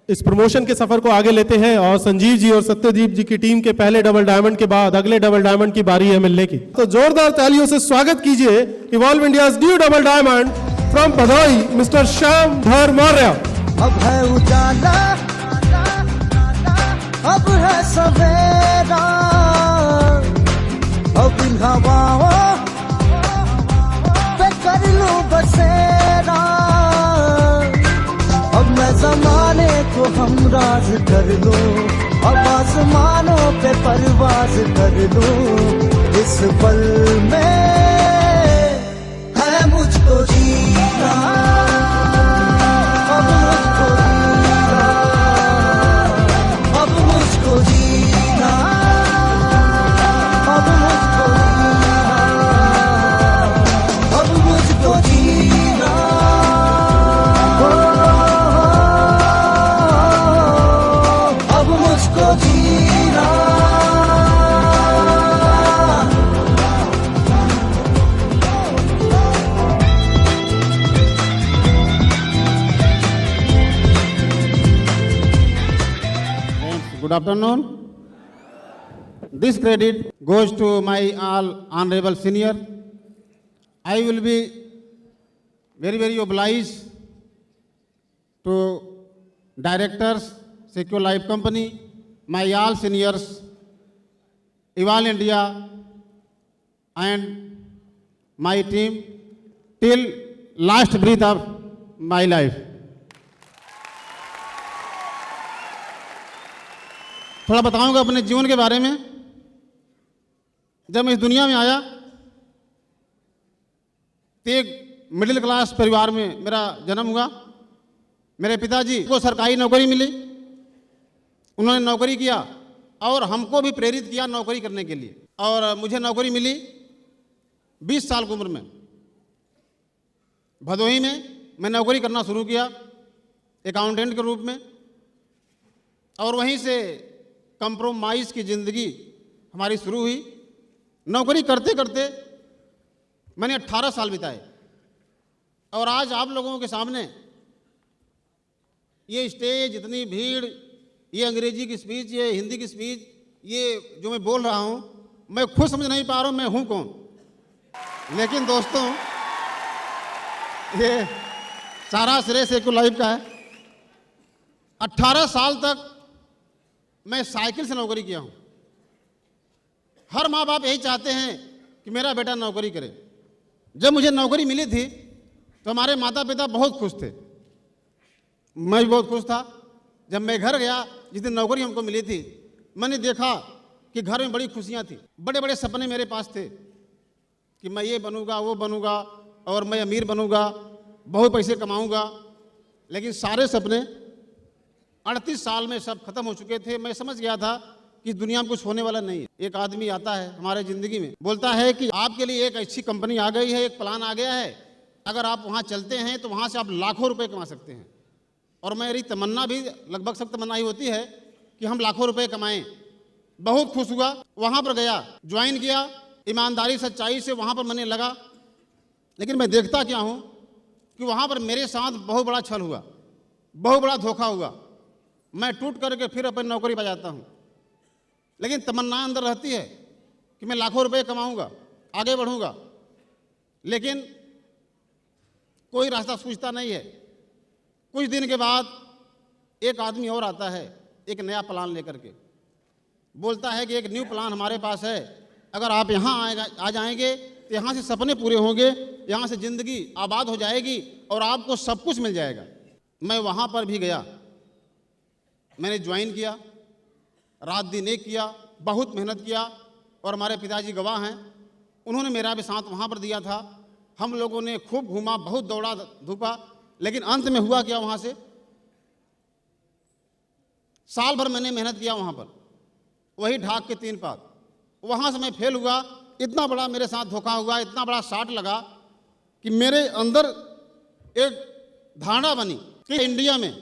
इस प्रमोशन के सफर को आगे लेते हैं और संजीव जी और सत्यदीप जी की टीम के पहले डबल डायमंड के बाद अगले डबल डायमंड की बारी है मिलने की। तो जोरदार तालियों से स्वागत कीजिए evolve India's new double diamond from Bhadohi mister Shyamdhar Maurya. अब है उजाला, अब है सवेरा, अब इन हवाओं पे कर लूं बसेरा। अब मैं ज़माने को हमराज कर लूं, अब आसमानों पे परवाज कर लूं। इस पल में है मुझको जीना, अब मुझको जीना, अब मुझको जीना, अब मुझको जीना, अब मुझको जीना। अब मुझको जीना। Good afternoon. This credit goes to my all honorable senior. I will be very obliged to directors, Secure Life Company, my all seniors, Evolve India, and my team till last breath of my life. थोड़ा बताऊंगा अपने जीवन के बारे में। जब मैं इस दुनिया में आया तो एक मिडिल क्लास परिवार में मेरा जन्म हुआ। मेरे पिताजी को सरकारी नौकरी मिली, उन्होंने नौकरी किया और हमको भी प्रेरित किया नौकरी करने के लिए। और मुझे नौकरी मिली 20 साल की उम्र में। भदोही में मैं नौकरी करना शुरू किया अकाउंटेंट के रूप में, और वहीं से कंप्रोमाइज़ की ज़िंदगी हमारी शुरू हुई। नौकरी करते करते मैंने 18 साल बिताए, और आज आप लोगों के सामने ये स्टेज, इतनी भीड़, ये अंग्रेजी की स्पीच, ये हिंदी की स्पीच, ये जो मैं बोल रहा हूँ, मैं खुद समझ नहीं पा रहा हूँ मैं हूँ कौन। लेकिन दोस्तों, ये सारा श्रेय सेक्युलर लाइफ का है। 18 साल तक मैं साइकिल से नौकरी किया हूँ। हर माँ बाप यही चाहते हैं कि मेरा बेटा नौकरी करे। जब मुझे नौकरी मिली थी तो हमारे माता पिता बहुत खुश थे, मैं भी बहुत खुश था। जब मैं घर गया, जिस दिन नौकरी हमको मिली थी, मैंने देखा कि घर में बड़ी खुशियाँ थी। बड़े बड़े सपने मेरे पास थे कि मैं ये बनूंगा, वो बनूंगा, और मैं अमीर बनूंगा, बहुत पैसे कमाऊंगा। लेकिन सारे सपने 38 साल में सब खत्म हो चुके थे। मैं समझ गया था कि दुनिया में कुछ होने वाला नहीं है। एक आदमी आता है हमारे ज़िंदगी में, बोलता है कि आपके लिए एक अच्छी कंपनी आ गई है, एक प्लान आ गया है, अगर आप वहाँ चलते हैं तो वहाँ से आप लाखों रुपए कमा सकते हैं। और मेरी तमन्ना भी लगभग सब तमन्ना ही होती है कि हम लाखों रुपए कमाएं। बहुत खुश हुआ, वहाँ पर गया, ज्वाइन किया, ईमानदारी सच्चाई से वहाँ पर मैंने लगा। लेकिन मैं देखता क्या हूँ कि वहाँ पर मेरे साथ बहुत बड़ा छल हुआ, बहुत बड़ा धोखा हुआ। मैं टूट करके फिर अपनी नौकरी पर जाता हूँ। लेकिन तमन्ना अंदर रहती है कि मैं लाखों रुपए कमाऊँगा, आगे बढ़ूँगा, लेकिन कोई रास्ता सूझता नहीं है। कुछ दिन के बाद एक आदमी और आता है एक नया प्लान लेकर के, बोलता है कि एक न्यू प्लान हमारे पास है, अगर आप यहाँ आ जाएंगे तो यहाँ से सपने पूरे होंगे, यहाँ से ज़िंदगी आबाद हो जाएगी और आपको सब कुछ मिल जाएगा। मैं वहाँ पर भी गया, मैंने ज्वाइन किया, रात दिन एक किया, बहुत मेहनत किया, और हमारे पिताजी गवाह हैं, उन्होंने मेरा भी साथ वहाँ पर दिया था। हम लोगों ने खूब घूमा, बहुत दौड़ा धूपा, लेकिन अंत में हुआ क्या, वहाँ से साल भर मैंने मेहनत किया वहाँ पर, वही ढाक के 3 पात। वहाँ से मैं फेल हुआ। इतना बड़ा मेरे साथ धोखा हुआ, इतना बड़ा शाट लगा कि मेरे अंदर एक धारणा बनी कि इंडिया में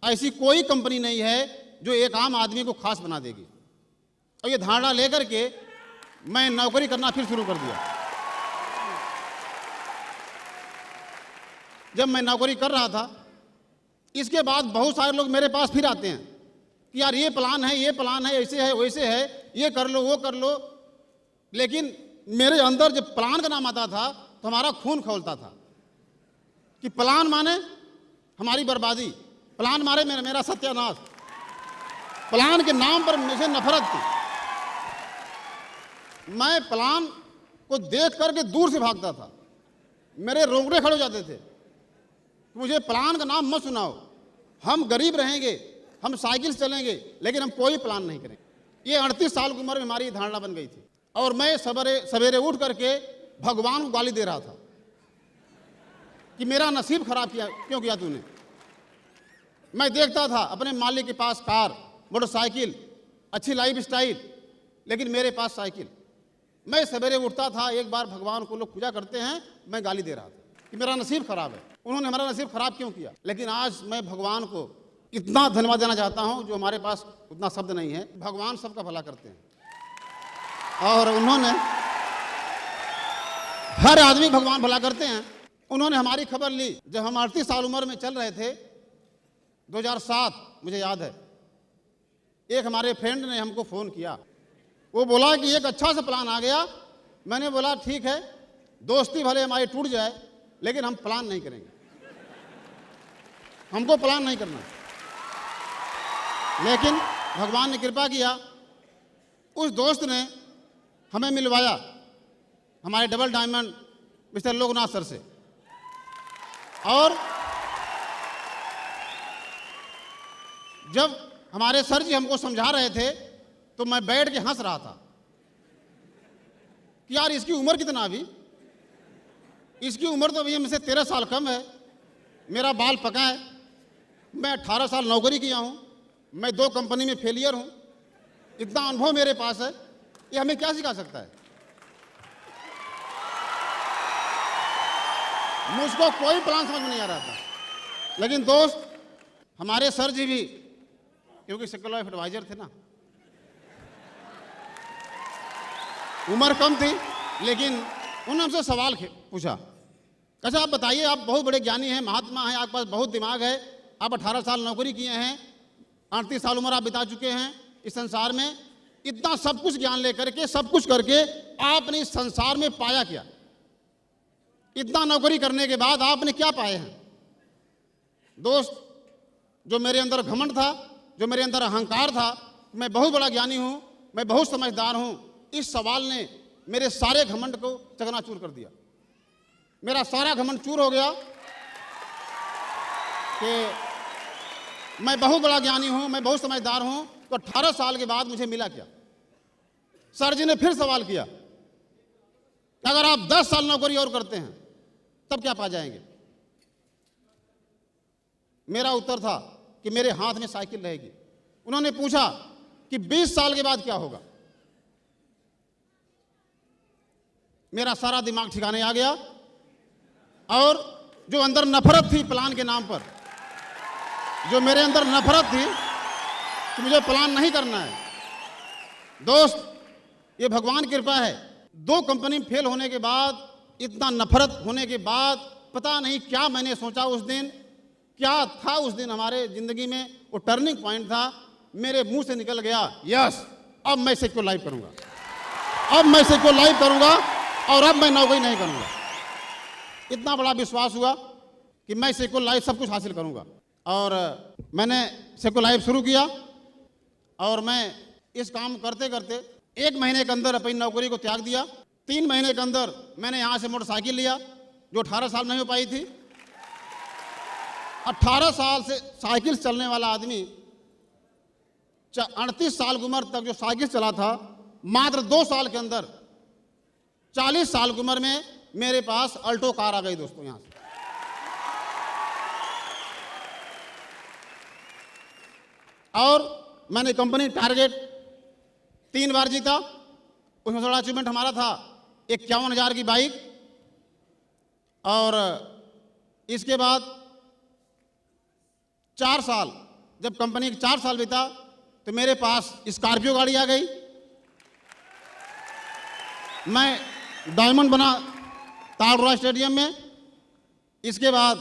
ऐसी कोई कंपनी नहीं है जो एक आम आदमी को खास बना देगी। और ये धारणा लेकर के मैं नौकरी करना फिर शुरू कर दिया। जब मैं नौकरी कर रहा था इसके बाद बहुत सारे लोग मेरे पास फिर आते हैं कि यार ये प्लान है, ऐसे है, वैसे है, ये कर लो, वो कर लो। लेकिन मेरे अंदर जब प्लान का नाम आता था तो हमारा खून खौलता था कि प्लान माने हमारी बर्बादी, प्लान मारे मेरा सत्यानाश, प्लान के नाम पर मुझे नफरत थी। मैं प्लान को देख करके दूर से भागता था, मेरे रोंगटे खड़े हो जाते थे। मुझे प्लान का नाम मत सुनाओ, हम गरीब रहेंगे, हम साइकिल से चलेंगे, लेकिन हम कोई प्लान नहीं करेंगे। ये 38 साल की उम्र में हमारी धारणा बन गई थी। और मैं सवेरे उठ करके भगवान को गाली दे रहा था कि मेरा नसीब खराब क्यों किया तूने। मैं देखता था अपने मालिक के पास कार, मोटरसाइकिल, अच्छी लाइफ स्टाइल, लेकिन मेरे पास साइकिल। मैं सवेरे उठता था, एक बार भगवान को लोग पूजा करते हैं, मैं गाली दे रहा था कि मेरा नसीब खराब है, उन्होंने हमारा नसीब खराब क्यों किया। लेकिन आज मैं भगवान को इतना धन्यवाद देना चाहता हूं, जो हमारे पास उतना शब्द नहीं है। भगवान सबका भला करते हैं और उन्होंने, हर आदमी भगवान भला करते हैं। उन्होंने हमारी खबर ली जब हम 38 साल उम्र में चल रहे थे, 2007 मुझे याद है। एक हमारे फ्रेंड ने हमको फ़ोन किया, वो बोला कि एक अच्छा सा प्लान आ गया। मैंने बोला ठीक है, दोस्ती भले हमारी टूट जाए, लेकिन हम प्लान नहीं करेंगे, हमको प्लान नहीं करना। लेकिन भगवान ने कृपा किया, उस दोस्त ने हमें मिलवाया हमारे double diamond mister Loknath sir से। और जब हमारे सर जी हमको समझा रहे थे तो मैं बैठ के हंस रहा था कि यार इसकी उम्र कितना, अभी इसकी उम्र तो अभी मुझसे 13 साल कम है, मेरा बाल पका है, मैं 18 साल नौकरी किया हूं, मैं 2 कंपनी में फेलियर हूं, इतना अनुभव मेरे पास है, ये हमें क्या सिखा सकता है। मुझको कोई प्लान समझ में नहीं आ रहा था। लेकिन दोस्त, हमारे सर जी भी, क्योंकि सेक्युलर लाइफ एडवाइजर थे ना, उम्र कम थी, लेकिन उन्होंने हमसे सवाल पूछा, अच्छा आप बताइए, आप बहुत बड़े ज्ञानी हैं, महात्मा हैं, आपके पास बहुत दिमाग है, आप 18 साल नौकरी किए हैं, 38 साल उम्र आप बिता चुके हैं इस संसार में, इतना सब कुछ ज्ञान लेकर के, सब कुछ करके आपने इस संसार में पाया क्या? इतना नौकरी करने के बाद आपने क्या पाए हैं? दोस्त, जो मेरे अंदर घमंड था, जो मेरे अंदर अहंकार था, मैं बहुत बड़ा ज्ञानी हूं, मैं बहुत समझदार हूं, इस सवाल ने मेरे सारे घमंड को चकनाचूर कर दिया। मेरा सारा घमंड चूर हो गया कि मैं बहुत बड़ा ज्ञानी हूं, मैं बहुत समझदार हूं। तो 18 साल के बाद मुझे मिला क्या? सर जी ने फिर सवाल किया, अगर आप 10 साल नौकरी और करते हैं तब क्या पा जाएंगे? मेरा उत्तर था कि मेरे हाथ में साइकिल रहेगी। उन्होंने पूछा कि 20 साल के बाद क्या होगा? मेरा सारा दिमाग ठिकाने आ गया और जो अंदर नफरत थी प्लान के नाम पर, जो मेरे अंदर नफरत थी कि मुझे प्लान नहीं करना है। दोस्त, ये भगवान की कृपा है, 2 कंपनी फेल होने के बाद, इतना नफरत होने के बाद, पता नहीं क्या मैंने सोचा उस दिन, क्या था उस दिन हमारे जिंदगी में, वो टर्निंग पॉइंट था। मेरे मुंह से निकल गया, यस, अब मैं सेक्युलर लाइफ करूंगा, अब मैं सेक्युलर लाइफ करूंगा और अब मैं नौकरी नहीं करूंगा। इतना बड़ा विश्वास हुआ कि मैं सेक्युलर लाइफ सब कुछ हासिल करूंगा। और मैंने सेक्युलर लाइफ शुरू किया और मैं इस काम करते करते 1 महीने के अंदर अपनी नौकरी को त्याग दिया। 3 महीने के अंदर मैंने यहाँ से मोटरसाइकिल लिया, जो 18 साल नहीं हो पाई थी। 18 साल से साइकिल चलने वाला आदमी 38 साल की उम्र तक जो साइकिल चला था, मात्र 2 साल के अंदर 40 साल की उम्र में मेरे पास अल्टो कार आ गई। दोस्तों, यहां से और मैंने कंपनी टारगेट 3 बार जीता। उसमें बड़ा अचीवमेंट हमारा था 51,000 की बाइक। और इसके बाद 4 साल, जब कंपनी के 4 साल बीता तो मेरे पास स्कॉर्पियो गाड़ी आ गई। मैं डायमंड बना तालरोड़ा स्टेडियम में। इसके बाद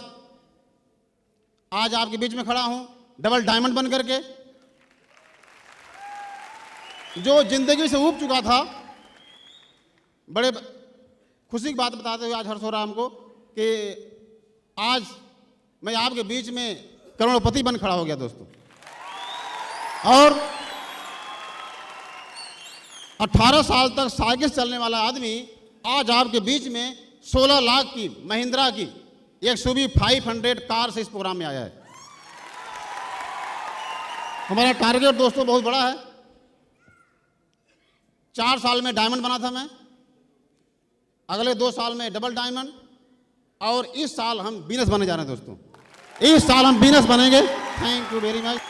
आज आपके बीच में खड़ा हूं डबल डायमंड बन करके। जो जिंदगी से ऊब चुका था, बड़े खुशी की बात बताते हुए आज हर्ष हो रहा हमको कि आज मैं आपके बीच में करोड़पति बन खड़ा हो गया दोस्तों। और 18 साल तक साइकिल चलने वाला आदमी आज आपके बीच में 16 लाख की महिंद्रा की एक सुबी 500 कार से इस प्रोग्राम में आया है। हमारा टारगेट दोस्तों बहुत बड़ा है। 4 साल में डायमंड बना था मैं, अगले 2 साल में डबल डायमंड, और इस साल हम बीनस बनने जा रहे हैं दोस्तों। इस साल हम बीनस बनेंगे। Thank you very much.